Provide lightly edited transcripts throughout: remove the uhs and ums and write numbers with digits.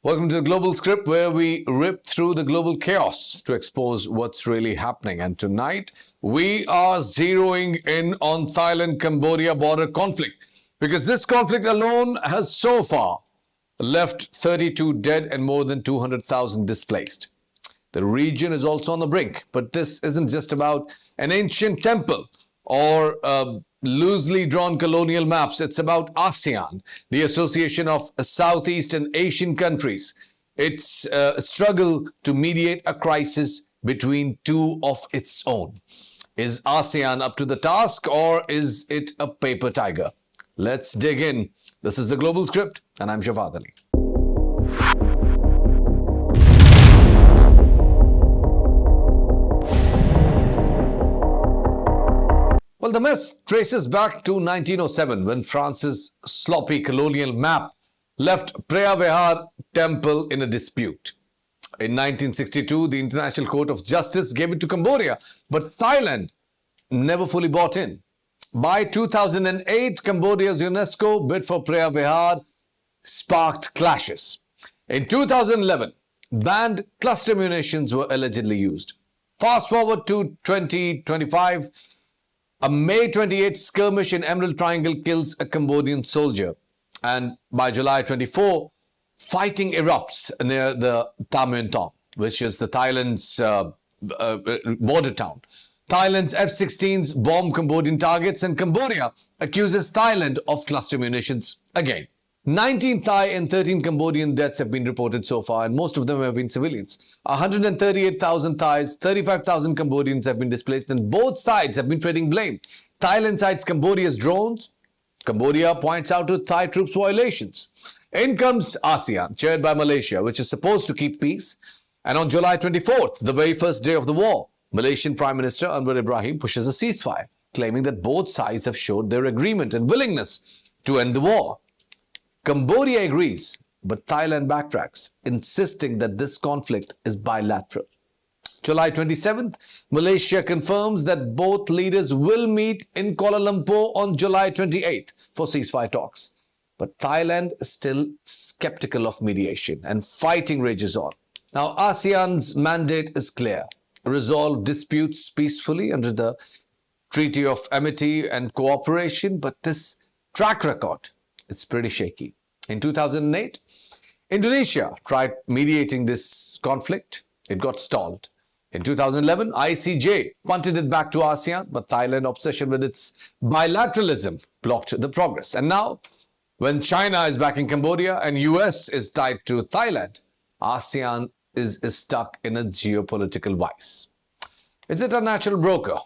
Welcome to the Global Script, where we rip through the global chaos to expose what's really happening. And tonight, we are zeroing in on Thailand-Cambodia border conflict, because this conflict alone has so far left 32 dead and more than 200,000 displaced. The region is also on the brink, but this isn't just about an ancient temple or loosely drawn colonial maps. It's about ASEAN, the Association of Southeastern Asian Countries. It's a struggle to mediate a crisis between two of its own. Is ASEAN up to the task, or is it a paper tiger? Let's dig in. This is the Global Script, and I'm Shafat Ali. Well, the mess traces back to 1907, when France's sloppy colonial map left Preah Vihear temple in a dispute. In 1962, the International Court of Justice gave it to Cambodia, but Thailand never fully bought in. By 2008, Cambodia's UNESCO bid for Preah Vihear sparked clashes. In 2011, banned cluster munitions were allegedly used. Fast forward to 2025, a May 28th skirmish in Emerald Triangle kills a Cambodian soldier. And by July 24, fighting erupts near the Ta Muang Thong, which is the Thailand's border town. Thailand's F-16s bomb Cambodian targets, and Cambodia accuses Thailand of cluster munitions again. 19 Thai and 13 Cambodian deaths have been reported so far, and most of them have been civilians. 138,000 Thais, 35,000 Cambodians have been displaced, and both sides have been trading blame. Thailand cites Cambodia's drones. Cambodia points out to Thai troops' violations. In comes ASEAN, chaired by Malaysia, which is supposed to keep peace. And on July 24th, the very first day of the war, Malaysian Prime Minister Anwar Ibrahim pushes a ceasefire, claiming that both sides have showed their agreement and willingness to end the war. Cambodia agrees, but Thailand backtracks, insisting that this conflict is bilateral. July 27th, Malaysia confirms that both leaders will meet in Kuala Lumpur on July 28th for ceasefire talks. But Thailand is still skeptical of mediation, and fighting rages on. Now, ASEAN's mandate is clear: resolve disputes peacefully under the Treaty of Amity and Cooperation, but this track record, it's pretty shaky. In 2008, Indonesia tried mediating this conflict. It got stalled. In 2011, ICJ punted it back to ASEAN, but Thailand's obsession with its bilateralism blocked the progress. And now, when China is backing Cambodia and US is tied to Thailand, ASEAN is stuck in a geopolitical vice. Is it a natural broker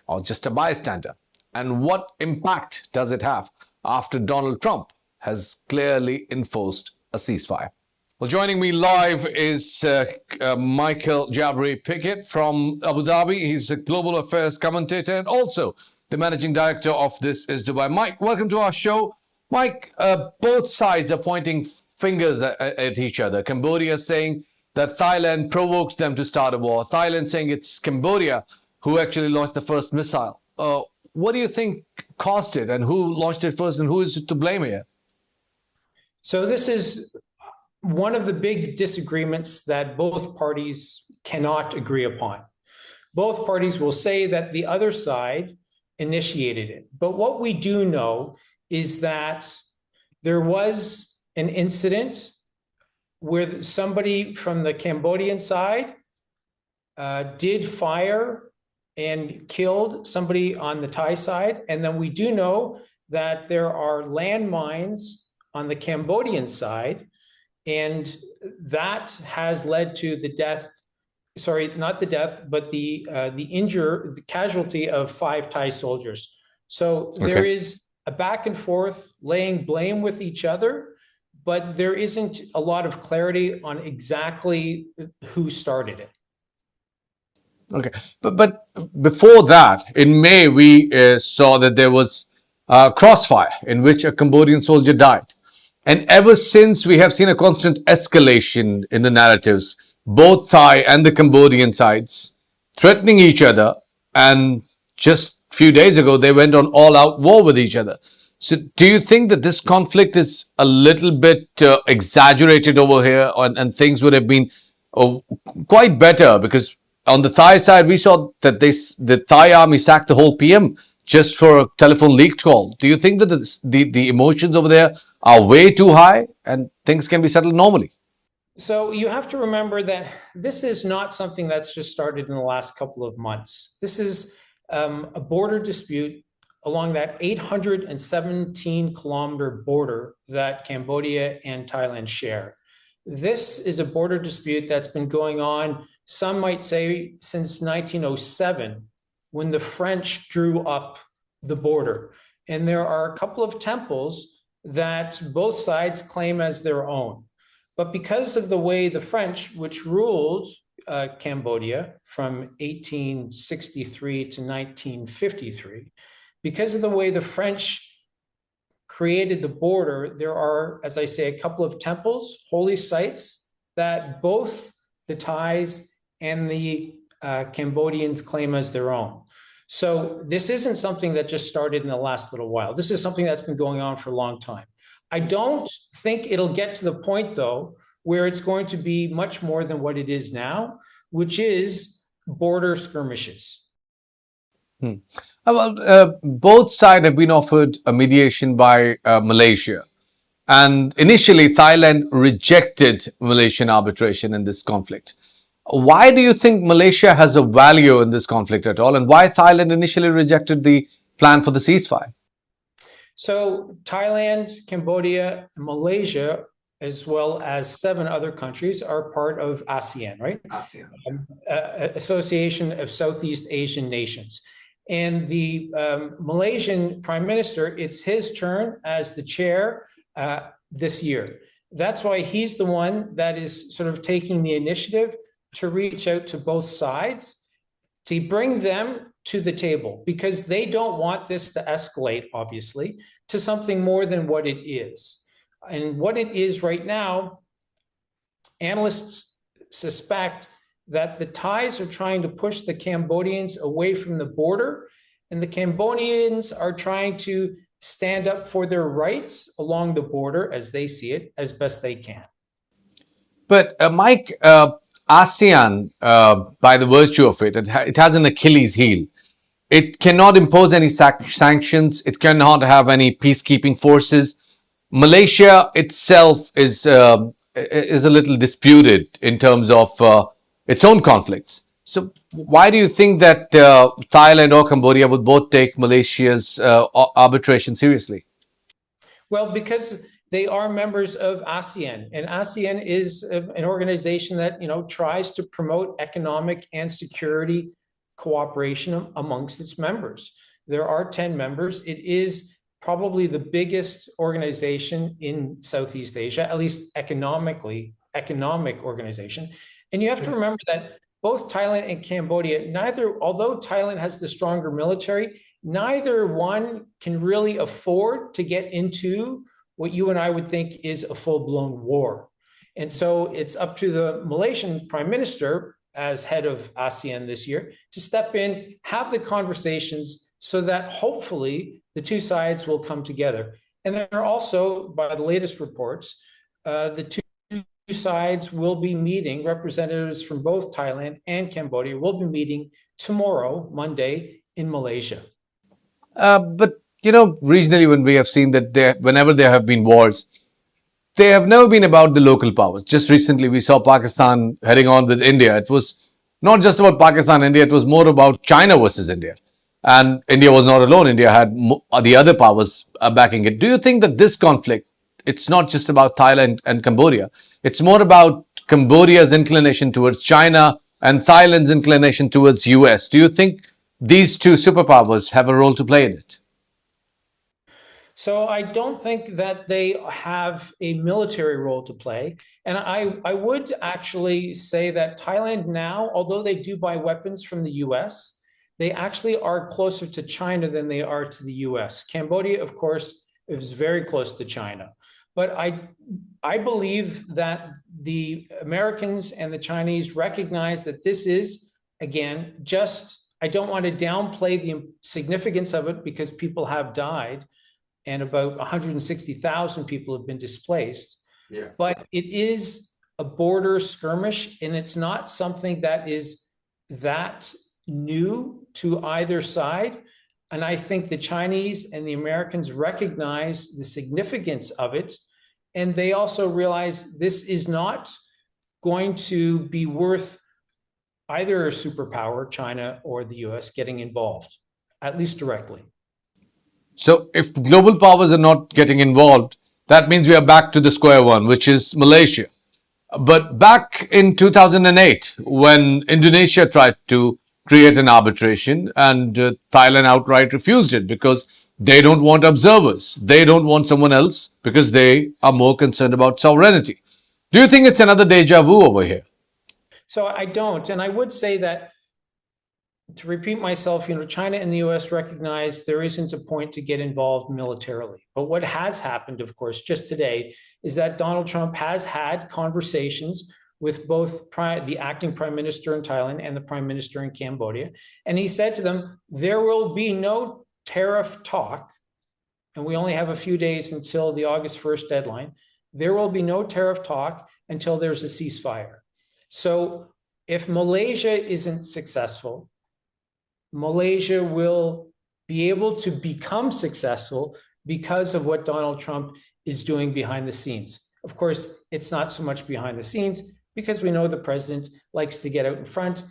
or just a bystander? And what impact does it have after Donald Trump has clearly enforced a ceasefire? Well, joining me live is Michael Jabri Pickett from Abu Dhabi. He's a global affairs commentator and also the managing director of This Is Dubai. Mike, welcome to our show. Mike, both sides are pointing fingers at each other. Cambodia saying that Thailand provoked them to start a war. Thailand saying it's Cambodia who actually launched the first missile. What do you think caused it, and who launched it first, and who is to blame here? So this is one of the big disagreements that both parties cannot agree upon. Both parties will say that the other side initiated it. But what we do know is that there was an incident where somebody from the Cambodian side did fire and killed somebody on the Thai side. And then we do know that there are landmines on the Cambodian side, and that has led to the death, sorry, not the death, but the casualty of 5 Thai soldiers. So there is a back and forth laying blame with each other, but there isn't a lot of clarity on exactly who started it. Okay, but before that, in May, we saw that there was a crossfire in which a Cambodian soldier died. And ever since, we have seen a constant escalation in the narratives, both Thai and the Cambodian sides threatening each other. And just a few days ago, they went on all-out war with each other. So, do you think that this conflict is a little bit exaggerated over here, and things would have been uh, quite better? Because on the Thai side, we saw that the Thai army sacked the whole PM just for a telephone leaked call. Do you think that the emotions over there are way too high, and things can be settled normally? So you have to remember that this is not something that's just started in the last couple of months. This is a border dispute along that 817-kilometer border that Cambodia and Thailand share. This is a border dispute that's been going on, some might say, since 1907, when the French drew up the border. And there are a couple of temples that both sides claim as their own. But because of the way the French, which ruled Cambodia from 1863 to 1953, because of the way the French created the border, there are, as I say, a couple of temples, holy sites, that both the Thais and the Cambodians claim as their own. So this isn't something that just started in the last little while. This is something that's been going on for a long time. I don't think it'll get to the point, though, where it's going to be much more than what it is now, which is border skirmishes. Both sides have been offered a mediation by Malaysia. And initially, Thailand rejected Malaysian arbitration in this conflict. Why do you think Malaysia has a value in this conflict at all? And why Thailand initially rejected the plan for the ceasefire? So Thailand, Cambodia, and Malaysia, as well as 7 other countries, are part of ASEAN, right? ASEAN. Association of Southeast Asian Nations. And the Malaysian Prime Minister, it's his turn as the chair this year. That's why he's the one that is sort of taking the initiative to reach out to both sides, to bring them to the table, because they don't want this to escalate, obviously, to something more than what it is. And what it is right now, analysts suspect that the Thais are trying to push the Cambodians away from the border, and the Cambodians are trying to stand up for their rights along the border, as they see it, as best they can. But Mike, ASEAN, by the virtue of it, it has an Achilles heel. It cannot impose any sanctions. It cannot have any peacekeeping forces. Malaysia itself is a little disputed in terms of its own conflicts. So why do you think that Thailand or Cambodia would both take Malaysia's arbitration seriously? Well, because they are members of ASEAN, and ASEAN is an organization that, tries to promote economic and security cooperation amongst its members. There are 10 members. It is probably the biggest organization in Southeast Asia, at least economic organization. And you have to remember that both Thailand and Cambodia, although Thailand has the stronger military, neither one can really afford to get into what you and I would think is a full-blown war. And so it's up to the Malaysian Prime Minister, as head of ASEAN this year, to step in, have the conversations so that hopefully the two sides will come together. And there are also, by the latest reports, the two sides will be meeting, representatives from both Thailand and Cambodia will be meeting tomorrow, Monday, in Malaysia. But regionally, when we have seen that whenever there have been wars, they have never been about the local powers. Just recently, we saw Pakistan heading on with India. It was not just about Pakistan and India. It was more about China versus India. And India was not alone. India had the other powers backing it. Do you think that this conflict, it's not just about Thailand and Cambodia, it's more about Cambodia's inclination towards China and Thailand's inclination towards US? Do you think these two superpowers have a role to play in it? So I don't think that they have a military role to play. And I would actually say that Thailand now, although they do buy weapons from the US, they actually are closer to China than they are to the US. Cambodia, of course, is very close to China. But I believe that the Americans and the Chinese recognize that this is, again, I don't want to downplay the significance of it because people have died, and about 160,000 people have been displaced. Yeah. But it is a border skirmish, and it's not something that is that new to either side. And I think the Chinese and the Americans recognize the significance of it. And they also realize this is not going to be worth either a superpower, China or the US, getting involved, at least directly. So if global powers are not getting involved, that means we are back to the square one, which is Malaysia. But back in 2008, when Indonesia tried to create an arbitration and Thailand outright refused it because they don't want observers. They don't want someone else because they are more concerned about sovereignty. Do you think it's another deja vu over here? So I don't. And I would say that, to repeat myself, China and the US recognize there isn't a point to get involved militarily. But what has happened, of course, just today, is that Donald Trump has had conversations with both the acting prime minister in Thailand and the prime minister in Cambodia. And he said to them, there will be no tariff talk, and we only have a few days until the August 1st deadline. There will be no tariff talk until there's a ceasefire. So if Malaysia isn't successful, Malaysia will be able to become successful because of what Donald Trump is doing behind the scenes. Of course, it's not so much behind the scenes because we know the president likes to get out in front,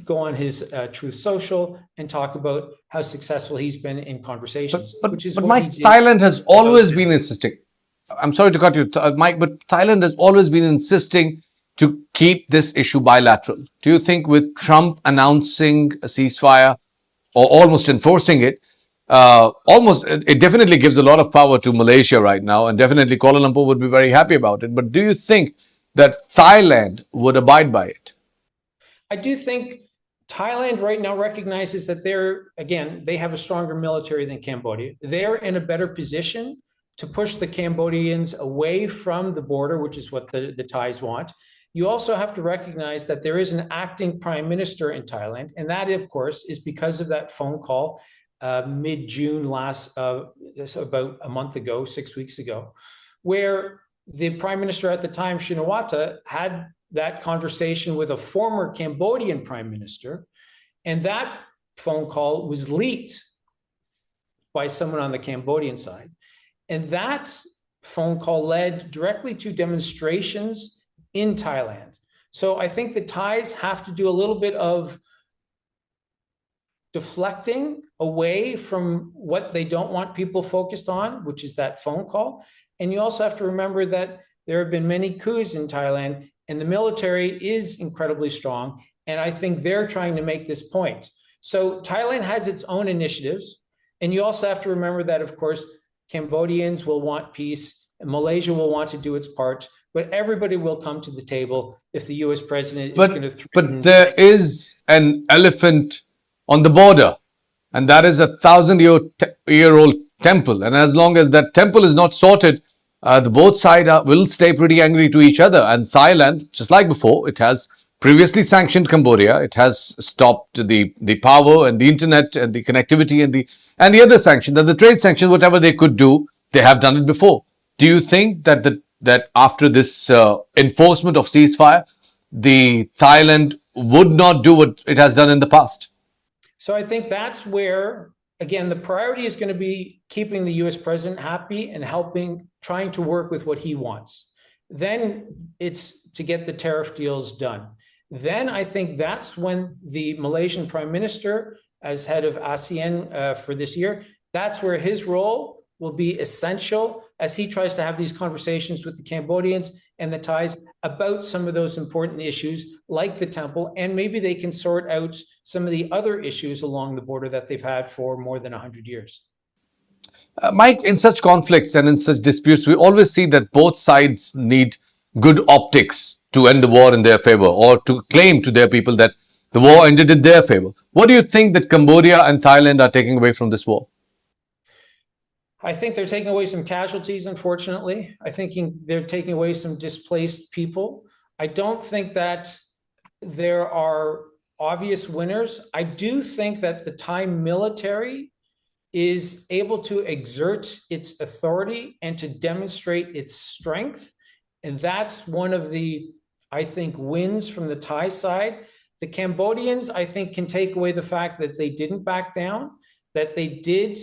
go on his Truth Social and talk about how successful he's been in conversations. But Mike, Thailand has always been insisting. I'm sorry to cut you, Mike, but Thailand has always been insisting to keep this issue bilateral. Do you think with Trump announcing a ceasefire or almost enforcing it, it definitely gives a lot of power to Malaysia right now, and definitely Kuala Lumpur would be very happy about it. But do you think that Thailand would abide by it? I do think Thailand right now recognizes that they have a stronger military than Cambodia. They're in a better position to push the Cambodians away from the border, which is what the Thais want. You also have to recognize that there is an acting prime minister in Thailand, and that, of course, is because of that phone call mid-June about a month ago, 6 weeks ago, where the prime minister at the time, Shinawatra, had that conversation with a former Cambodian prime minister, and that phone call was leaked by someone on the Cambodian side. And that phone call led directly to demonstrations in Thailand. So I think the Thais have to do a little bit of deflecting away from what they don't want people focused on, which is that phone call. And you also have to remember that there have been many coups in Thailand, and the military is incredibly strong. And I think they're trying to make this point. So Thailand has its own initiatives. And you also have to remember that, of course, Cambodians will want peace, and Malaysia will want to do its part, but everybody will come to the table if the US president is going to threaten. But there is an elephant on the border, and that is 1,000-year-old temple. And as long as that temple is not sorted, the both sides will stay pretty angry to each other. And Thailand, just like before, it has previously sanctioned Cambodia. It has stopped the power and the internet and the connectivity and the other sanctions, the trade sanctions, whatever they could do, they have done it before. Do you think that after this enforcement of ceasefire, the Thailand would not do what it has done in the past? So I think that's where, again, the priority is going to be keeping the US president happy and trying to work with what he wants. Then it's to get the tariff deals done. Then I think that's when the Malaysian prime minister, as head of ASEAN for this year, that's where his role will be essential as he tries to have these conversations with the Cambodians and the Thais about some of those important issues like the temple, and maybe they can sort out some of the other issues along the border that they've had for more than 100 years. Mike, in such conflicts and in such disputes, we always see that both sides need good optics to end the war in their favor, or to claim to their people that the war ended in their favor. What do you think that Cambodia and Thailand are taking away from this war? I think they're taking away some casualties, unfortunately. I think they're taking away some displaced people. I don't think that there are obvious winners. I do think that the Thai military is able to exert its authority and to demonstrate its strength. And that's one of the, I think, wins from the Thai side. The Cambodians, I think, can take away the fact that they didn't back down, that they did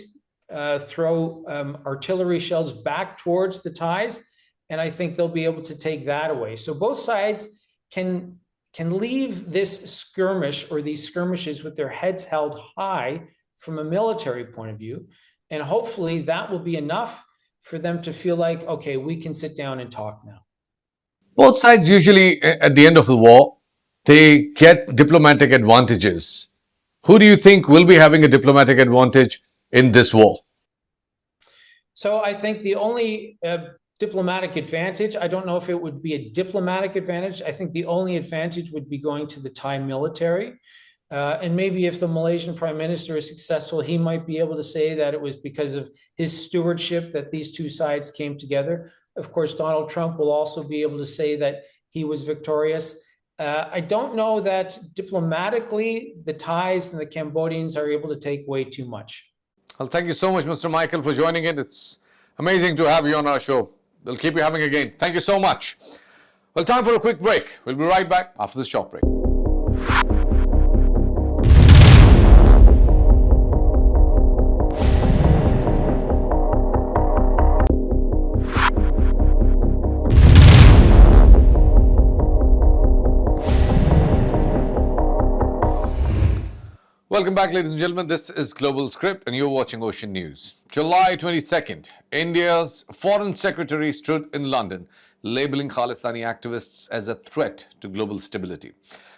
throw artillery shells back towards the Thais, and I think they'll be able to take that away. So both sides can leave this skirmish or these skirmishes with their heads held high from a military point of view, and hopefully that will be enough for them to feel like, okay, we can sit down and talk now. Both sides usually, at the end of the war, they get diplomatic advantages. Who do you think will be having a diplomatic advantage in this war? So I think the only diplomatic advantage, I don't know if it would be a diplomatic advantage. I think the only advantage would be going to the Thai military. And maybe if the Malaysian Prime Minister is successful, he might be able to say that it was because of his stewardship that these two sides came together. Of course, Donald Trump will also be able to say that he was victorious. I don't know that diplomatically the Thais and the Cambodians are able to take away too much. Well, thank you so much, Mr. Michael, for joining it. It's amazing to have you on our show. We'll keep you having again. Thank you so much. Well, time for a quick break. We'll be right back after this short break. Welcome back, ladies and gentlemen. This is Global Script and you're watching Ocean News. July 22nd, India's Foreign Secretary stood in London labeling Khalistani activists as a threat to global stability.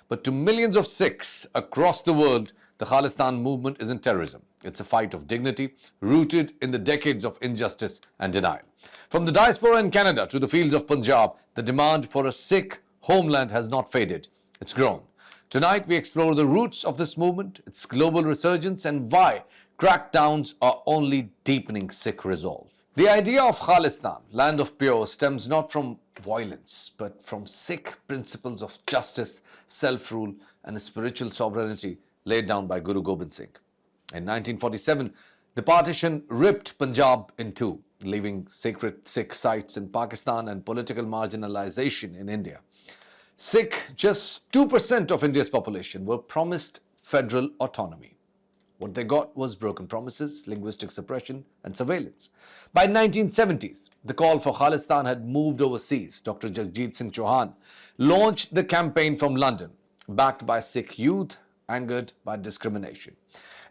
But to millions of Sikhs across the world, the Khalistan movement isn't terrorism. It's a fight of dignity rooted in the decades of injustice and denial. From the diaspora in Canada to the fields of Punjab, the demand for a Sikh homeland has not faded. It's grown. Tonight, we explore the roots of this movement, its global resurgence, and why crackdowns are only deepening Sikh resolve. The idea of Khalistan, land of pure, stems not from violence, but from Sikh principles of justice, self-rule, and spiritual sovereignty laid down by Guru Gobind Singh. In 1947, the partition ripped Punjab in two, leaving sacred Sikh sites in Pakistan and political marginalization in India. Just 2% of India's population, were promised federal autonomy. What they got was broken promises, linguistic suppression, and surveillance. By 1970s, the call for Khalistan had moved overseas. Dr. Jagjit Singh Chauhan launched the campaign from London, backed by Sikh youth, angered by discrimination.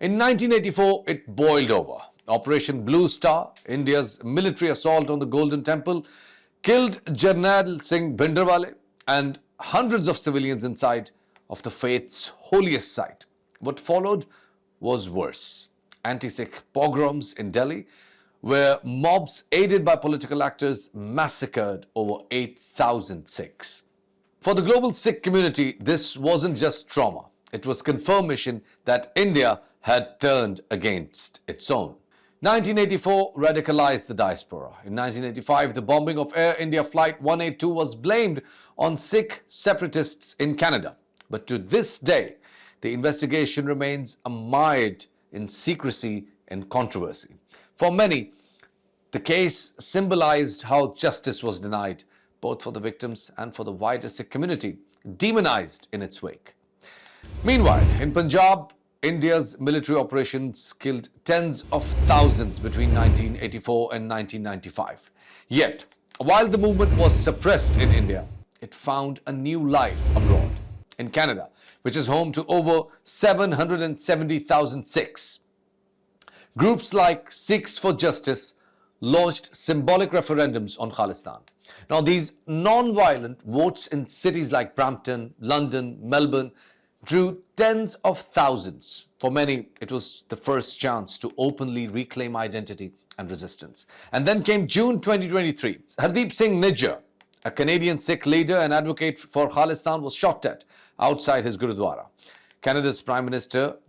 In 1984, it boiled over. Operation Blue Star, India's military assault on the Golden Temple, killed Jarnail Singh Bhindranwale and hundreds of civilians inside of the faith's holiest site. What followed was worse. Anti-Sikh pogroms in Delhi, where mobs aided by political actors massacred over 8,000 Sikhs. For the global Sikh community, this wasn't just trauma. It was confirmation that India had turned against its own. 1984 radicalized the diaspora. In 1985, the bombing of Air India Flight 182 was blamed on Sikh separatists in Canada. But to this day, the investigation remains mired in secrecy and controversy. For many, the case symbolized how justice was denied, both for the victims and for the wider Sikh community, demonized in its wake. Meanwhile, in Punjab, India's military operations killed tens of thousands between 1984 and 1995. Yet, while the movement was suppressed in India, it found a new life abroad. In Canada, which is home to over 770,000 Sikhs, groups like Sikhs for Justice launched symbolic referendums on Khalistan. Now, these non-violent votes in cities like Brampton, London, Melbourne drew tens of thousands. For many, it was the first chance to openly reclaim identity and resistance. And then came June 2023. Hardeep Singh Nijjar, a Canadian Sikh leader and advocate for Khalistan, was shot at outside his Gurudwara. Canada's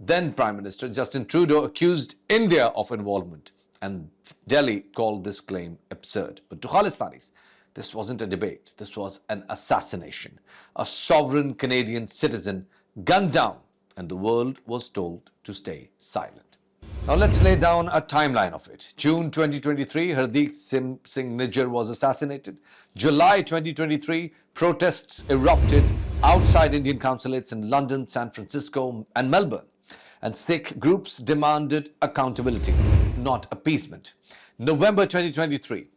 then Prime Minister Justin Trudeau accused India of involvement, and Delhi called this claim absurd. But to Khalistanis, this wasn't a debate. This was an assassination. A sovereign Canadian citizen gunned down, and the world was told to stay silent. Now let's lay down a timeline of it. June 2023, Hardeep Singh Nijjar was assassinated. July 2023, protests erupted outside Indian consulates in London, San Francisco, and Melbourne. And Sikh groups demanded accountability, not appeasement. November 2023,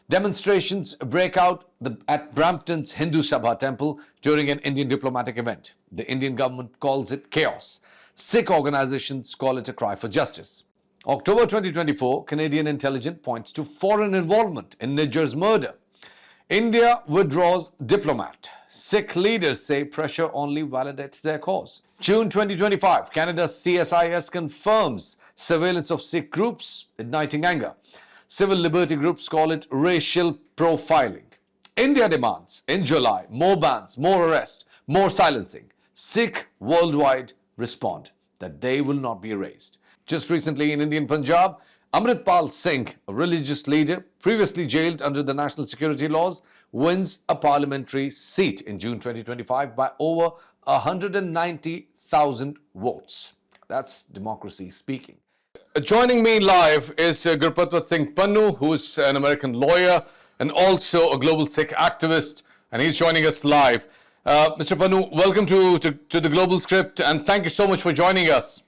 demonstrations break out at Brampton's Hindu Sabha temple during an Indian diplomatic event. The Indian government calls it chaos. Sikh organizations call it a cry for justice. October 2024, Canadian intelligence points to foreign involvement in Nijjar's murder. India withdraws diplomat. Sikh leaders say pressure only validates their cause. June 2025, Canada's CSIS confirms surveillance of Sikh groups, igniting anger. Civil liberty groups call it racial profiling. India demands, in July, more bans, more arrest, more silencing. Sikh worldwide respond that they will not be erased. Just recently in Indian Punjab, Amritpal Singh, a religious leader previously jailed under the national security laws, wins a parliamentary seat in June 2025 by over 190,000 votes. That's democracy speaking. Joining me live is Gurpatwat Singh Pannu, who's an American lawyer and also a global Sikh activist, and he's joining us live. Mr. Pannu, welcome to the Global Script, and thank you so much for joining us.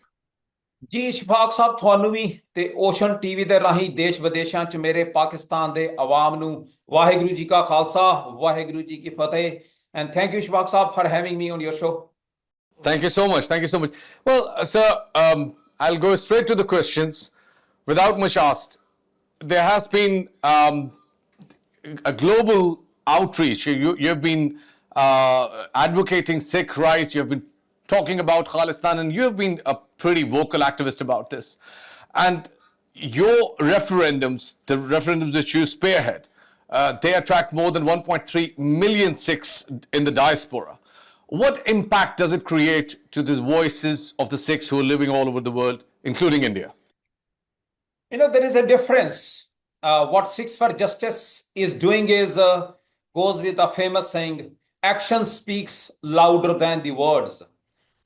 ਜੀ ਸ਼ਫਾਕ ਸਾਹਿਬ ਤੁਹਾਨੂੰ ਵੀ ਤੇ ocean TV ਦੇ ਰਾਹੀਂ ਦੇਸ਼ ਵਿਦੇਸ਼ਾਂ 'ਚ ਮੇਰੇ ਪਾਕਿਸਤਾਨ ਦੇ ਆਵਾਮ ਨੂੰ ਵਾਹਿਗੁਰੂ ਜੀ ਕਾ ਖਾਲਸਾ ਵਾਹਿਗੁਰੂ ਜੀ ਕੀ ਫਤਿਹ and thank you ਸ਼ਫਾਕ Sahib for having me on your show. Thank you so much. Thank you so much. Well, sir, I'll go straight to the questions. Without much asked, there has been a global outreach. You've been advocating Sikh rights. You've been talking about Khalistan, and you have been a pretty vocal activist about this. And your referendums, the referendums that you spearhead, they attract more than 1.3 million Sikhs in the diaspora. What impact does it create to the voices of the Sikhs who are living all over the world, including India? You know, there is a difference. What Sikhs for Justice is doing is goes with a famous saying, action speaks louder than the words.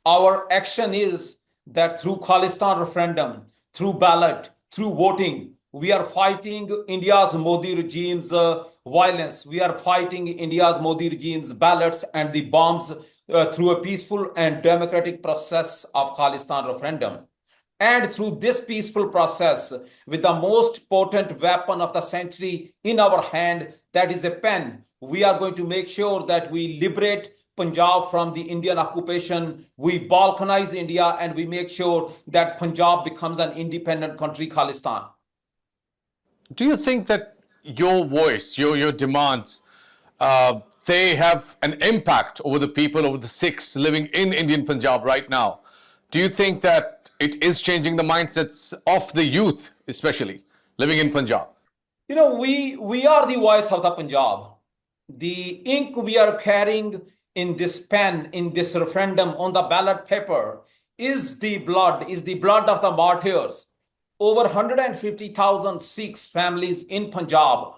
Our action is that through Khalistan referendum, through ballot, through voting, we are fighting India's Modi regime's violence. We are fighting India's Modi regime's ballots and the bombs through a peaceful and democratic process of Khalistan referendum. And through this peaceful process, with the most potent weapon of the century in our hand, that is a pen, we are going to make sure that we liberate Punjab from the Indian occupation, we balkanize India, and we make sure that Punjab becomes an independent country, Khalistan. Do you think that your voice, your demands, they have an impact over the people, over the Sikhs living in Indian Punjab right now? Do you think that it is changing the mindsets of the youth, especially living in Punjab? You know, we are the voice of the Punjab. The ink we are carrying in this pen, in this referendum, on the ballot paper, is the blood of the martyrs. Over 150,000 Sikhs families in Punjab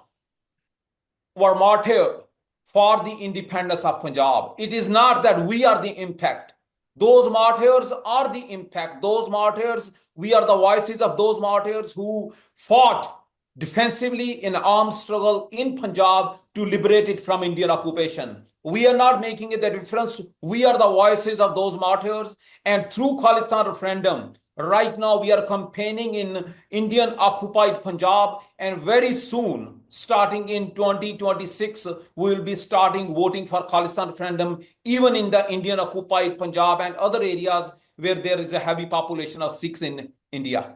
were martyred for the independence of Punjab. It is not that we are the impact. Those martyrs are the impact. Those martyrs, we are the voices of those martyrs who fought defensively in armed struggle in Punjab to liberate it from Indian occupation. We are not making it the difference. We are the voices of those martyrs. And through Khalistan referendum, right now we are campaigning in Indian occupied Punjab. And very soon, starting in 2026, we will be starting voting for Khalistan referendum, even in the Indian occupied Punjab and other areas where there is a heavy population of Sikhs in India.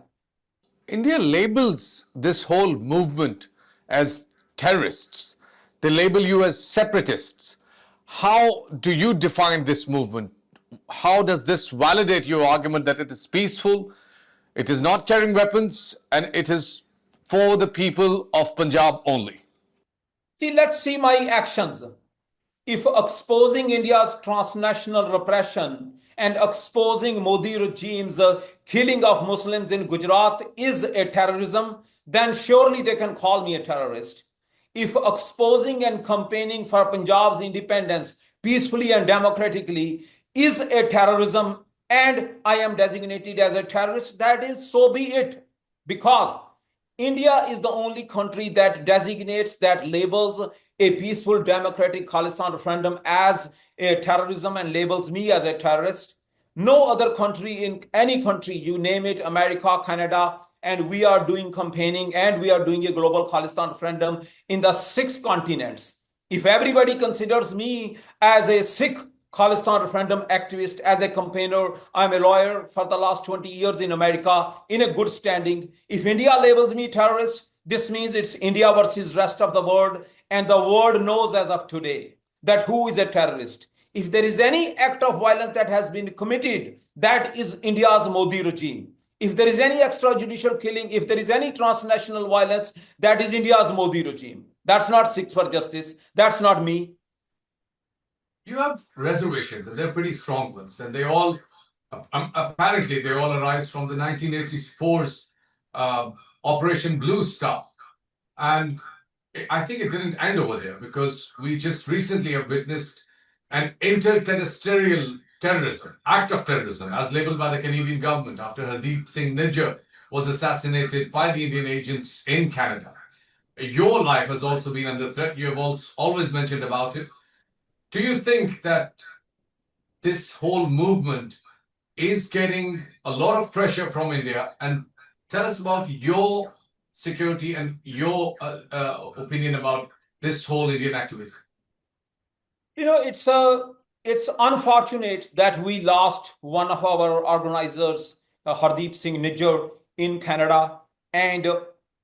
India labels this whole movement as terrorists. They label you as separatists. How do you define this movement? How does this validate your argument that it is peaceful, it is not carrying weapons, and it is for the people of Punjab only? See, let's see my actions. If exposing India's transnational repression and exposing Modi regime's killing of Muslims in Gujarat is a terrorism, then surely they can call me a terrorist. If exposing and campaigning for Punjab's independence peacefully and democratically is a terrorism and I am designated as a terrorist, that is, so be it. Because India is the only country that designates, that labels a peaceful democratic Khalistan referendum as a terrorism and labels me as a terrorist. No other country, in any country, you name it, America, Canada, and we are doing campaigning and we are doing a global Khalistan referendum in the 6 continents. If everybody considers me as a Sikh Khalistan referendum activist, as a campaigner, I'm a lawyer for the last 20 years in America, in a good standing. If India labels me terrorist, this means it's India versus rest of the world, and the world knows as of today that who is a terrorist. If there is any act of violence that has been committed, that is India's Modi regime. If there is any extrajudicial killing, if there is any transnational violence, that is India's Modi regime. That's not Sikhs for Justice. That's not me. You have reservations, and they're pretty strong ones, and they all apparently they all arise from the 1984's Operation Blue Star, and I think it didn't end over there, because we just recently have witnessed an interterrestrial terrorism, act of terrorism, as labeled by the Canadian government after Hardeep Singh Nijjar was assassinated by the Indian agents in Canada. Your life has also been under threat. You have always mentioned about it. Do you think that this whole movement is getting a lot of pressure from India? And tell us about your security and your opinion about this whole Indian activism. You know, it's unfortunate that we lost one of our organizers, Hardeep Singh Nijjar, in Canada, and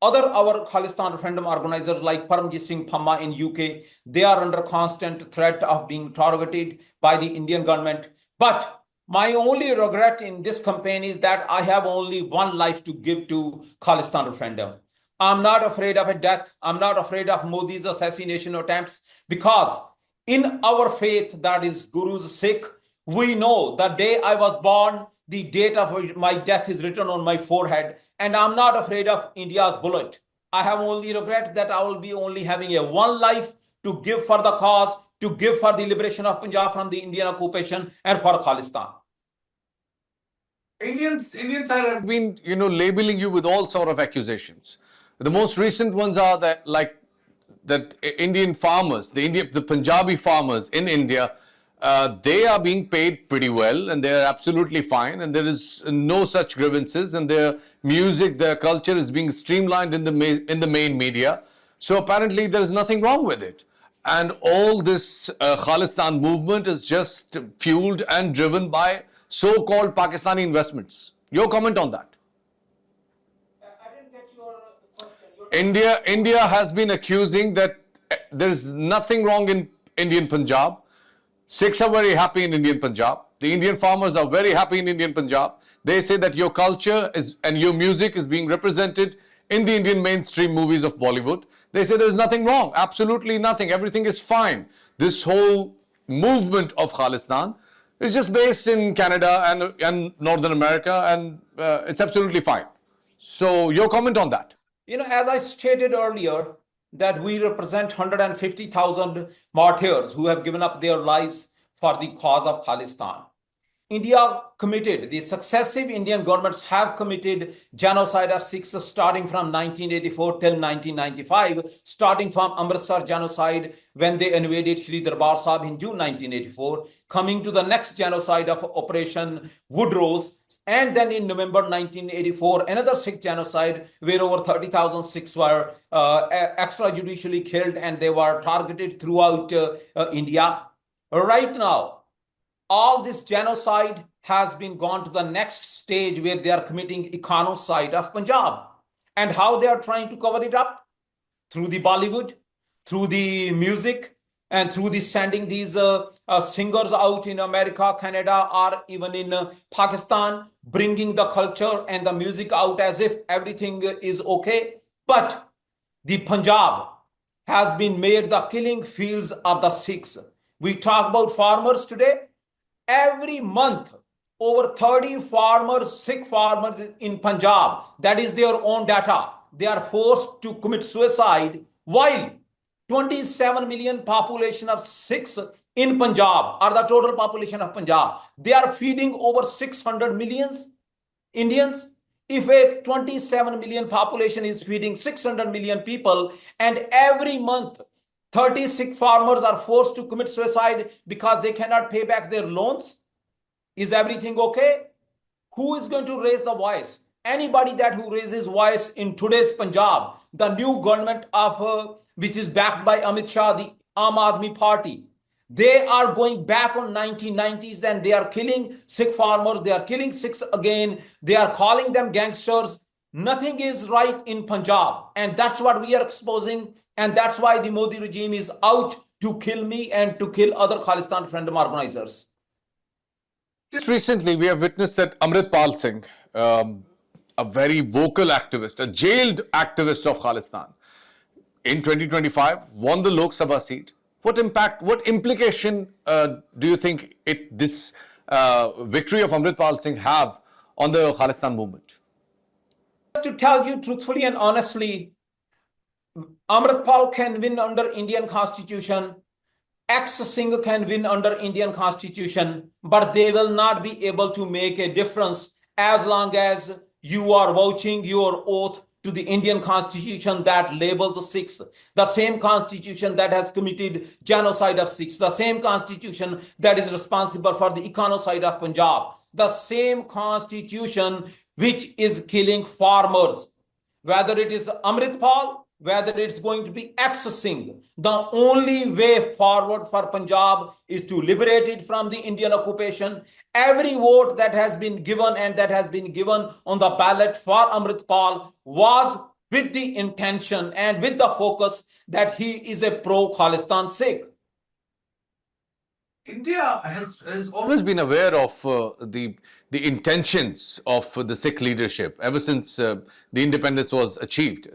our Khalistan referendum organizers like Paramjit Singh Phamma in UK, they are under constant threat of being targeted by the Indian government. But my only regret in this campaign is that I have only one life to give to Khalistan referendum. I'm not afraid of a death. I'm not afraid of Modi's assassination attempts, because in our faith, that is Guru's Sikh, we know the day I was born, the date of my death is written on my forehead, and I'm not afraid of India's bullet. I have only regret that I will be only having a one life to give for the cause, to give for the liberation of Punjab from the Indian occupation and for Khalistan. Indians have been, labeling you with all sort of accusations. The most recent ones are that, Indian farmers, the Punjabi farmers in India, they are being paid pretty well, and they are absolutely fine, and there is no such grievances, and their music, their culture is being streamlined in the main media. So apparently there is nothing wrong with it. And all this Khalistan movement is just fueled and driven by so-called Pakistani investments. Your comment on that? I didn't get your question. India has been accusing that there is nothing wrong in Indian Punjab. Sikhs are very happy in Indian Punjab. The Indian farmers are very happy in Indian Punjab. They say that your culture and your music is being represented in the Indian mainstream movies of Bollywood. They say there's nothing wrong, absolutely nothing. Everything is fine. This whole movement of Khalistan is just based in Canada and Northern America, and it's absolutely fine. So your comment on that? As I stated earlier, that we represent 150,000 martyrs who have given up their lives for the cause of Khalistan. India committed, the successive Indian governments have committed genocide of Sikhs starting from 1984 till 1995, starting from Amritsar genocide when they invaded Shri Darbar Sahib in June 1984, coming to the next genocide of Operation Woodrose, and then in November 1984, another Sikh genocide where over 30,000 Sikhs were extrajudicially killed and they were targeted throughout India. Right now, all this genocide has been gone to the next stage where they are committing econocide of Punjab. And how they are trying to cover it up? Through the Bollywood, through the music, and through the sending these singers out in America, Canada, or even in Pakistan, bringing the culture and the music out as if everything is okay. But the Punjab has been made the killing fields of the Sikhs. We talk about farmers today. Every month, over 30 farmers, Sikh farmers in Punjab, that is their own data, they are forced to commit suicide while 27 million population of Sikhs in Punjab, or the total population of Punjab. They are feeding over 600 millions Indians. If a 27 million population is feeding 600 million people, and every month 30 Sikh farmers are forced to commit suicide because they cannot pay back their loans, is everything okay? Who is going to raise the voice? Anybody that who raises voice in today's Punjab, the new government of which is backed by Amit Shah, the Aam Aadmi Party, they are going back on 1990s and they are killing Sikh farmers. They are killing Sikhs again. They are calling them gangsters. Nothing is right in Punjab. And that's what we are exposing. And that's why the Modi regime is out to kill me and to kill other Khalistan Freedom organizers. Just recently, we have witnessed that Amritpal Singh, a very vocal activist, a jailed activist of Khalistan, in 2025 won the Lok Sabha seat. What impact, what implication do you think this victory of Amritpal Singh have on the Khalistan movement? To tell you truthfully and honestly, Amritpal can win under Indian Constitution. Singh can win under Indian Constitution, but they will not be able to make a difference as long as you are vouching your oath to the Indian Constitution that labels the Sikhs, the same Constitution that has committed genocide of Sikhs, the same Constitution that is responsible for the econocide of Punjab, the same Constitution which is killing farmers. Whether it is Amritpal, whether it's going to be Singh, the only way forward for Punjab is to liberate it from the Indian occupation. Every vote that has been given and that has been given on the ballot for Amritpal was with the intention and with the focus that he is a pro-Khalistan Sikh. India has always been aware of the intentions of the Sikh leadership ever since the independence was achieved.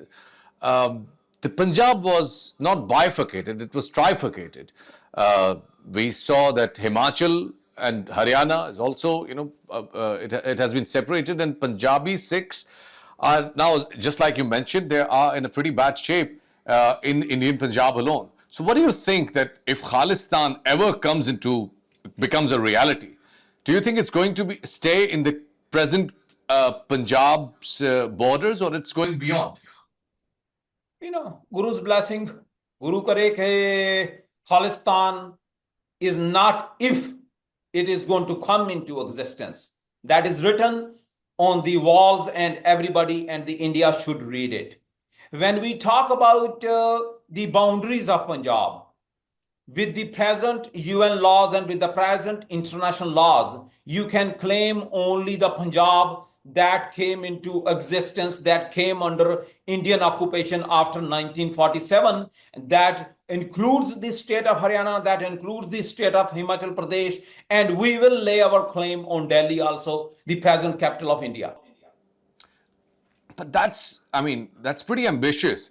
The Punjab was not bifurcated, it was trifurcated. We saw that Himachal and Haryana is also, it has been separated, and Punjabi Sikhs are now, just like you mentioned, they are in a pretty bad shape in Indian Punjab alone. So what do you think that if Khalistan ever becomes a reality, do you think it's going to stay in the present Punjab's borders, or it's going beyond? Guru's blessing, Guru kare ke Khalistan is not if it is going to come into existence. That is written on the walls, and everybody and the India should read it. When we talk about the boundaries of Punjab, with the present UN laws and with the present international laws, you can claim only the Punjab that came into existence, that came under Indian occupation after 1947. That includes the state of Haryana, that includes the state of Himachal Pradesh, and we will lay our claim on Delhi also, the present capital of India. But that's pretty ambitious.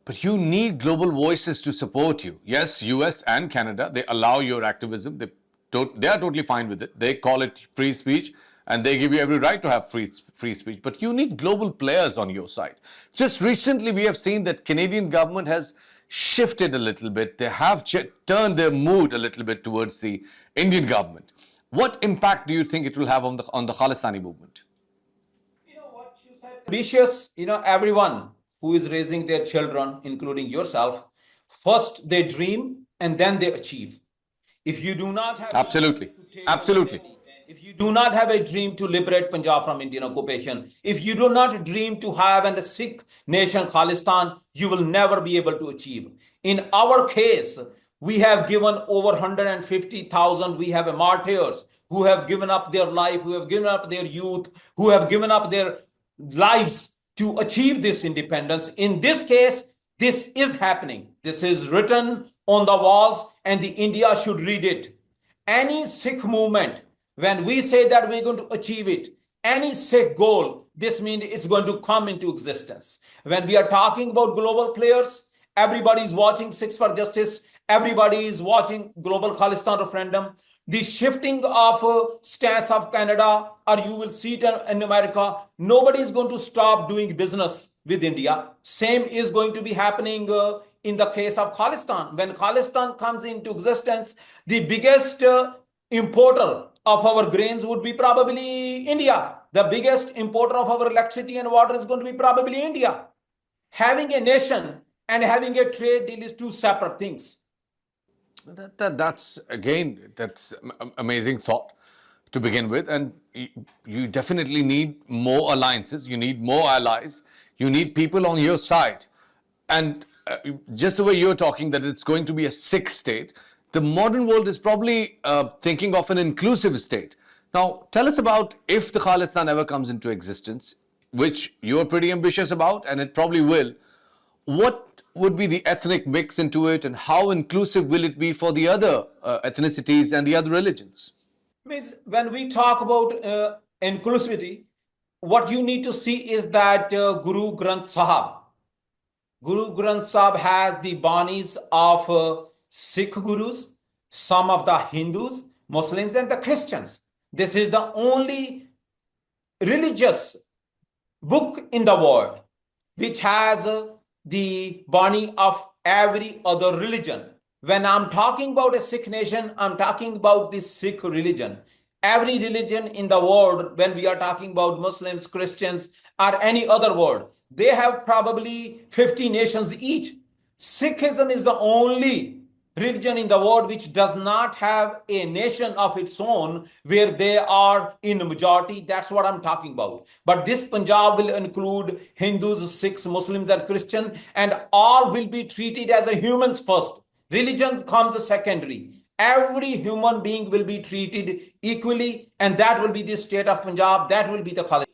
But you need global voices to support you. Yes, US and Canada, they allow your activism. They are totally fine with it. They call it free speech, and they give you every right to have free speech. But you need global players on your side. Just recently, we have seen that Canadian government has shifted a little bit. They have turned their mood a little bit towards the Indian government. What impact do you think it will have on the Khalistani movement? What you said, ambitious, everyone who is raising their children, including yourself, first they dream and then they achieve. If you do not have Absolutely. If you do not have a dream to liberate Punjab from Indian occupation, if you do not dream to have a Sikh nation Khalistan, you will never be able to achieve. In our case, we have given over 150,000, we have martyrs who have given up their life, who have given up their youth, who have given up their lives to achieve this independence. In this case, this is happening. This is written on the walls, and the India should read it. Any Sikh movement, when we say that we're going to achieve it, any Sikh goal, this means it's going to come into existence. When we are talking about global players, everybody is watching Sikhs for Justice, everybody is watching Global Khalistan referendum. the shifting of stance of Canada, or you will see it in America. Nobody is going to stop doing business with India. Same is going to be happening in the case of Khalistan. When Khalistan comes into existence, the biggest importer of our grains would be probably India. The biggest importer of our electricity and water is going to be probably India. Having a nation and having a trade deal is two separate things. That's amazing thought to begin with, and you definitely need more alliances, you need more allies, you need people on your side. And just the way you're talking that it's going to be a Sikh state, the modern world is probably thinking of an inclusive state. Now, tell us about if the Khalistan ever comes into existence, which you're pretty ambitious about, and it probably will. What would be the ethnic mix into it, and how inclusive will it be for the other ethnicities and the other religions? Means when we talk about inclusivity, what you need to see is that Guru Granth Sahib has the banis of Sikh gurus, some of the Hindus, Muslims, and the Christians. This is the only religious book in the world which has the bani of every other religion. When I'm talking about a Sikh nation, I'm talking about the Sikh religion. Every religion in the world, when we are talking about Muslims, Christians, or any other world, they have probably 50 nations each. Sikhism is the only religion in the world which does not have a nation of its own where they are in majority. That's what I'm talking about. But this Punjab will include Hindus, Sikhs, Muslims, and Christians, and all will be treated as a humans first. Religion comes secondary. Every human being will be treated equally, and that will be the state of Punjab. That will be the Khalistan.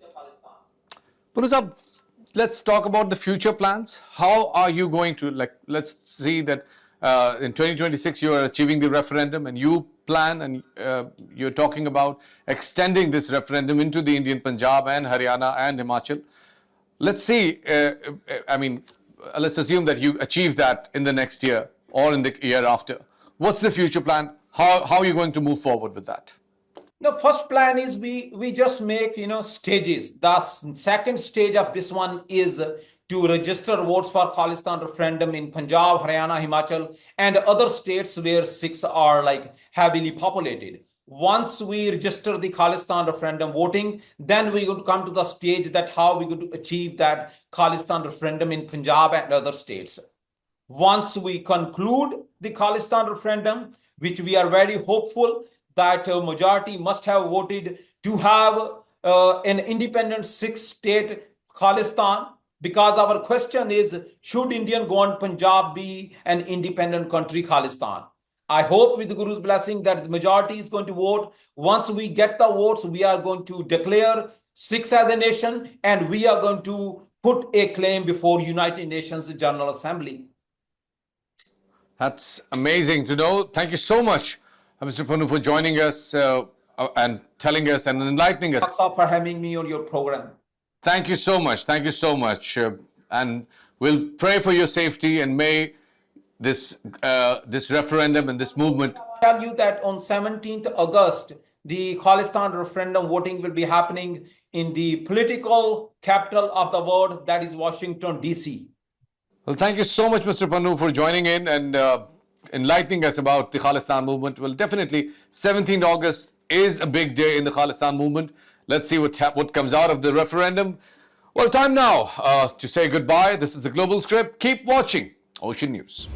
POTUS, let's talk about the future plans. How are you going to, let's see that in 2026 you are achieving the referendum, and you plan and you're talking about extending this referendum into the Indian Punjab and Haryana and Himachal. Let's see, let's assume that you achieve that in the next year or in the year after. What's the future plan? How are you going to move forward with that? The first plan is we just make stages. The second stage of this one is to register votes for Khalistan referendum in Punjab, Haryana, Himachal, and other states where Sikhs are heavily populated. Once we register the Khalistan referendum voting, then we would come to the stage that how we could achieve that Khalistan referendum in Punjab and other states. Once we conclude the Khalistan referendum, which we are very hopeful that a majority must have voted to have an independent Sikh state Khalistan, because our question is, should Indian government Punjab be an independent country Khalistan? I hope with the Guru's blessing that the majority is going to vote. Once we get the votes, we are going to declare Sikhs as a nation, and we are going to put a claim before United Nations General Assembly. That's amazing to know. Thank you so much, Mr. Panu, for joining us and telling us and enlightening us. Thanks for having me on your program. Thank you so much. Thank you so much. And we'll pray for your safety, and may this referendum and this movement. I tell you that on 17th August, the Khalistan referendum voting will be happening in the political capital of the world, that is Washington, D.C. Well, thank you so much, Mr. Panu, for joining in and enlightening us about the Khalistan movement. Well, definitely, 17th August is a big day in the Khalistan movement. Let's see what comes out of the referendum. Well, time now to say goodbye. This is the Global Script. Keep watching Ocean News.